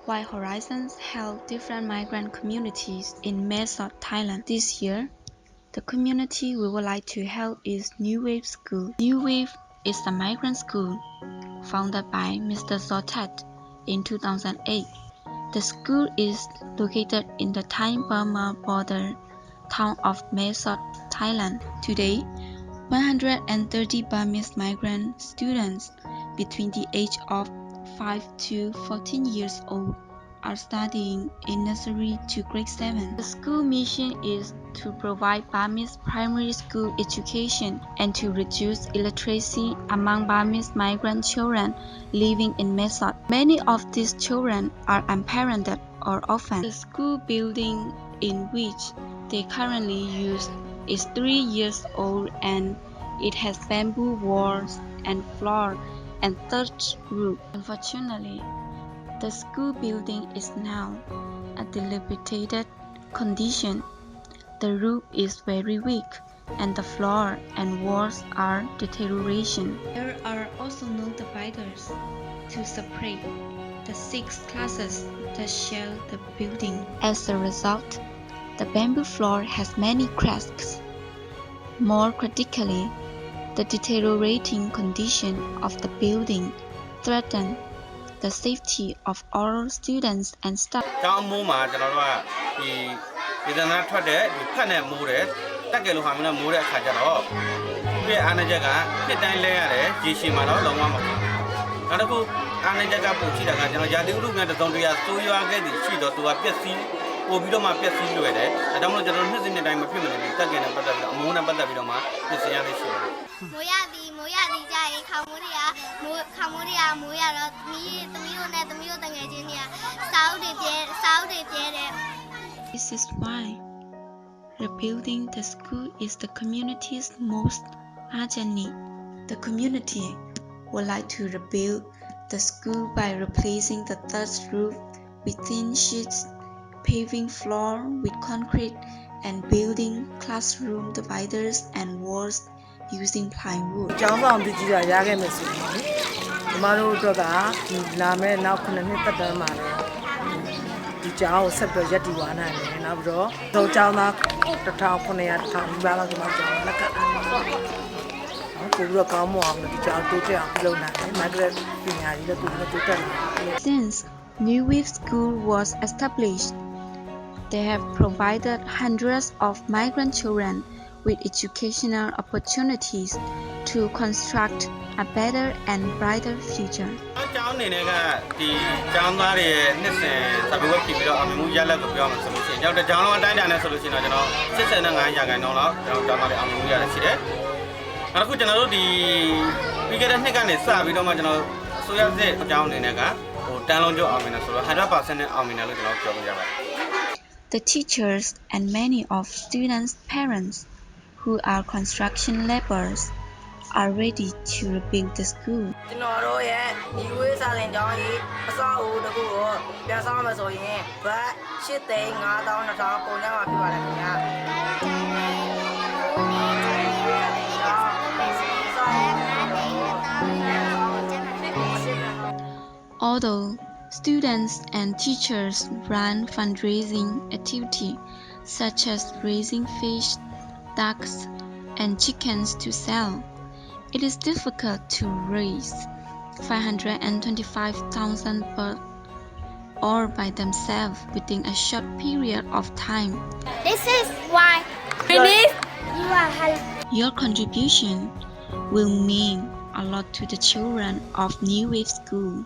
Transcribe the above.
While Horizons held different migrant communities in Mesot, Thailand. This year, the community we would like to help is New Wave School. New Wave is a migrant school founded by Mr. Zotat in 2008. The school is located in the Thai-Burma border town of Mesot, Thailand. Today, 130 Burmese migrant students between the age of 5 to 14 years old are studying in nursery to grade 7. The school mission is to provide Burmese primary school education and to reduce illiteracy among Burmese migrant children living in Mesot. Many of these children are unparented or orphaned. The school building in which they currently use is 3 years old and it has bamboo walls and floor and thatched roof. Unfortunately, the school building is now a dilapidated condition. The roof is very weak and the floor and walls are deterioration. There are also no dividers to separate the 6 classes that share the building. As a result, the bamboo floor has many cracks. More critically, the deteriorating condition of the building threatens the safety of all students and staff. ကျောင်းအမိုးမှာကျွန်တော်တို့ကဒီဒေသနာထွက်တဲ့ဒီဖက်နဲ့မိုးတယ်တက်ကြလို့ဟာမျိုးနဲ့မိုးတဲ့အခါကျတော့ဒီအားနည်းချက်ကနှစ်တိုင်းလဲရတယ်ရေရှည်မှာတော့လုံးဝမဟုတ်ဘူး။နောက်တစ်ခုအားနည်းချက်ကပုံရှိတာကကျွန်တော်ရာသီဥတုနဲ့တစုံတရာစိုးရွားခဲ့သည်ရှိတော့သူကပျက်စီးပို့ပြီးတော့မှပျက်စီးလွယ်တယ်။ဒါကြောင့်မို့ကျွန်တော်တို့နှစ်စဉ်နှစ်တိုင်းမဖြစ်မနေတက်ကြနဲ့ပတ်သက်ပြီးတော့အမိုးနဲ့ပတ်သက်ပြီးတော့မှပြင်ဆင်ရလိမ့်ရှိတယ်။ မိုးရသည်ကြရင်ခေါင်းမိုးတွေကမိုးရတော့သမီးတို့နဲ့သမီးတို့တငယ်ချင်းတွေကစာအုပ်တွေပြဲတယ် This is why rebuilding the school is the community's most urgent need. The community would like to rebuild the school by replacing the thatched roof with thin sheets, paving floor with concrete, and building classroom dividers and walls using plywood. ကျောင်းဆောင်တည်ကြည်ရခဲ့မယ်ဆိုရင်ဒီမတို့တို့ကလာမဲ့နောက်9နှစ်သက်တမ်းမှာလည်းဒီကျောင်းကိုဆက်ပြီးရပ်တည်သွားနိုင်တယ်နောက်ပြီးတော့သုံးကျောင်းသား1900 1000ဒီပါလောက်ဒီမှာကျောင်းလက်ကပို့ပြီးတော့ကောင်းမွန်အောင်ဒီကျောင်းတိုးတက်အောင်ပြုလုပ်နိုင်တယ်မဂရက်ပညာရေးလည်းပို့ပြီးတိုးတက်တယ် Since New Wave School was established, they have provided hundreds of migrant children with educational opportunities to construct a better and brighter future. ကျောင်းအနေနဲ့ကဒီကျောင်းသားတွေရဲ့နှစ်စဉ်စာပေဝက်ဖြစ်ပြီးတော့အမြင်မှုရလက်ကိုပြောမှာဆိုလို့ရှိရင်ကျောင်းတစ်ကျောင်းလုံးအတိုင်းအတာနဲ့ဆိုလို့ရှိရင်တော့ကျွန်တော်85ရာခိုင်နှုန်းလောက်ကျွန်တော်ကျောင်းသားတွေအမြင်မှုရတယ်ရှိတယ်။နောက်တစ်ခုကျွန်တော်တို့ဒီပြီးခဲ့တဲ့နှစ်ကနေစပြီးတော့မှကျွန်တော်အစိုးရစစ်အကြောင်းအနေနဲ့ကတန်းလုံးကျော်အောင်မြင်တယ်ဆိုတော့ 100% နဲ့အောင်မြင်တယ်လို့ကျွန်တော်ပြောပြရပါတယ်။ The teachers and many of students' parents who are construction laborers are ready to rebuild the school. ကျွန်တော်တို့ရဲ့ဒီဝေးစာလင်ကျောင်းကြီးအဆောက်အဦတစ်ခုကိုပြန်ဆောက်မယ်ဆိုရင်ဘတ်8,5200ပုံရမှာဖြစ်ပါတယ်ခင်ဗျာ Although students and teachers run fundraising activity such as raising fish, ducks, and chickens to sell, it is difficult to raise 525,000 per all by themselves within a short period of time. This is why you are Your contribution will mean a lot to the children of New Wave School.